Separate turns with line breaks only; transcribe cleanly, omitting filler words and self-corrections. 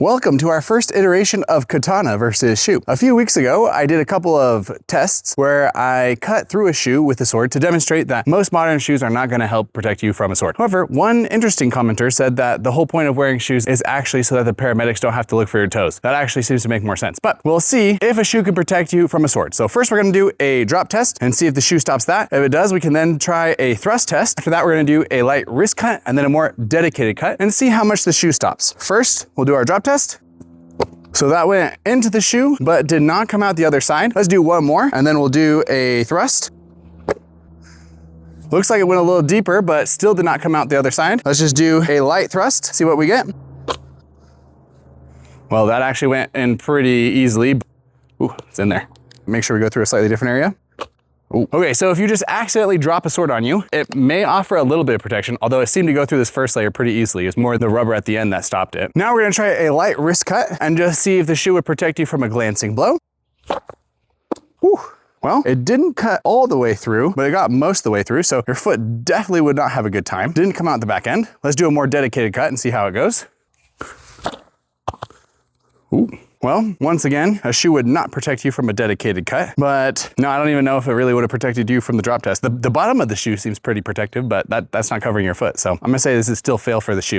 Welcome to our first iteration of Katana versus shoe. A few weeks ago, I did a couple of tests where I cut through a shoe with a sword to demonstrate that most modern shoes are not going to help protect you from a sword. However, one interesting commenter said that the whole point of wearing shoes is actually so that the paramedics don't have to look for your toes. That actually seems to make more sense, but we'll see if a shoe can protect you from a sword. So first we're going to do a drop test and see if the shoe stops that. If it does, we can then try a thrust test. After that, we're going to do a light wrist cut and then a more dedicated cut and see how much the shoe stops. First, we'll do our drop test. So that went into the shoe, but did not come out the other side. Let's do one more, and then we'll do a thrust. Looks like it went a little deeper, but still did not come out the other side. Let's just do a light thrust, see what we get. Well, that actually went in pretty easily. Ooh, it's in there. Make sure we go through a slightly different area. Ooh. Okay, so if you just accidentally drop a sword on you, it may offer a little bit of protection, although it seemed to go through this first layer pretty easily. It's more the rubber at the end that stopped it. Now we're gonna try a light wrist cut and just see if the shoe would protect you from a glancing blow. Whew. Well, it didn't cut all the way through, but it got most of the way through, so your foot definitely would not have a good time. Didn't come out the back end. Let's do a more dedicated cut and see how it goes. Ooh. Well, once again, a shoe would not protect you from a dedicated cut, but no, I don't even know if it really would have protected you from the drop test. The bottom of the shoe seems pretty protective, but that's not covering your foot. So I'm gonna say this is still fail for the shoe.